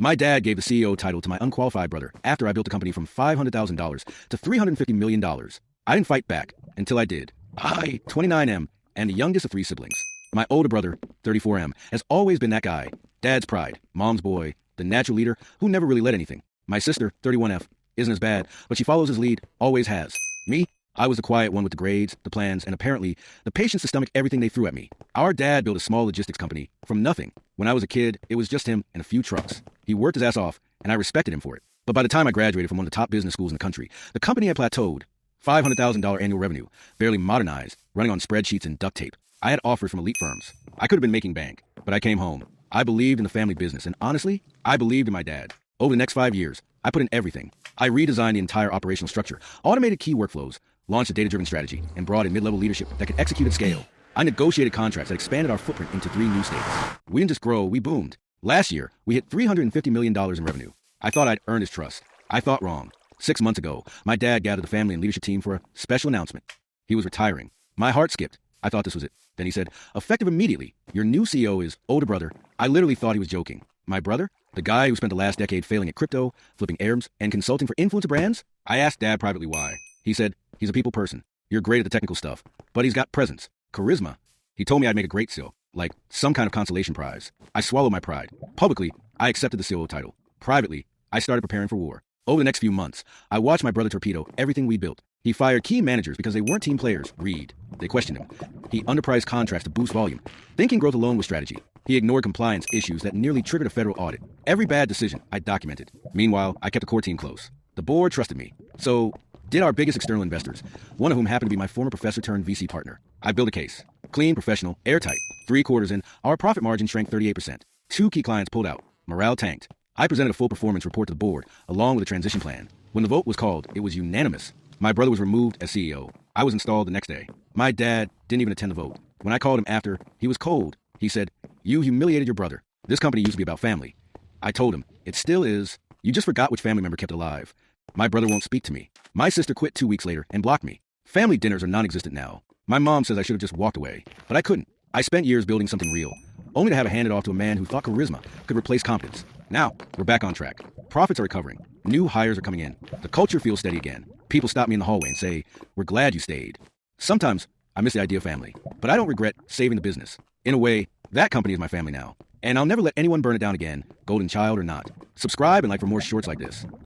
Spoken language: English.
My dad gave the CEO title to my unqualified brother after I built the company from $500,000 to $350 million. I didn't fight back until I did. I, 29M, and the youngest of three siblings. My older brother, 34M, has always been that guy. Dad's pride, mom's boy, the natural leader who never really led anything. My sister, 31F, isn't as bad, but she follows his lead, always has. Me? I was the quiet one with the grades, the plans, and apparently the patience to stomach everything they threw at me. Our dad built a small logistics company from nothing. When I was a kid, it was just him and a few trucks. He worked his ass off, and I respected him for it. But by the time I graduated from one of the top business schools in the country, the company had plateaued. $500,000 annual revenue, barely modernized, running on spreadsheets and duct tape. I had offers from elite firms. I could have been making bank, but I came home. I believed in the family business, and honestly, I believed in my dad. Over the next 5 years, I put in everything. I redesigned the entire operational structure, automated key workflows, launched a data-driven strategy, and brought in mid-level leadership that could execute at scale. I negotiated contracts that expanded our footprint into 3 new states. We didn't just grow, we boomed. Last year, we hit $350 million in revenue. I thought I'd earned his trust. I thought wrong. 6 months ago, my dad gathered the family and leadership team for a special announcement. He was retiring. My heart skipped. I thought this was it. Then he said, effective immediately, your new CEO is older brother. I literally thought he was joking. My brother? The guy who spent the last decade failing at crypto, flipping Arabs, and consulting for influencer brands? I asked Dad privately why. He said, he's a people person. You're great at the technical stuff, but he's got presence, charisma. He told me I'd make a great CEO, like some kind of consolation prize. I swallowed my pride. Publicly, I accepted the CEO title. Privately, I started preparing for war. Over the next few months, I watched my brother torpedo everything we built. He fired key managers because they weren't team players. Read. They questioned him. He underpriced contracts to boost volume, thinking growth alone was strategy. He ignored compliance issues that nearly triggered a federal audit. Every bad decision I documented. Meanwhile, I kept the core team close. The board trusted me. So did our biggest external investors, one of whom happened to be my former professor turned VC partner. I built a case. Clean, professional, airtight. 3 quarters in, our profit margin shrank 38%. 2 key clients pulled out. Morale tanked. I presented a full performance report to the board, along with a transition plan. When the vote was called, it was unanimous. My brother was removed as CEO. I was installed the next day. My dad didn't even attend the vote. When I called him after, he was cold. He said, you humiliated your brother. This company used to be about family. I told him, it still is. You just forgot which family member kept it alive. My brother won't speak to me. My sister quit 2 weeks later and blocked me. Family dinners are non-existent now. My mom says I should have just walked away, but I couldn't. I spent years building something real, only to have it handed off to a man who thought charisma could replace competence. Now, we're back on track. Profits are recovering. New hires are coming in. The culture feels steady again. People stop me in the hallway and say, we're glad you stayed. Sometimes I miss the idea of family, but I don't regret saving the business. In a way, that company is my family now. And I'll never let anyone burn it down again, golden child or not. Subscribe and like for more shorts like this.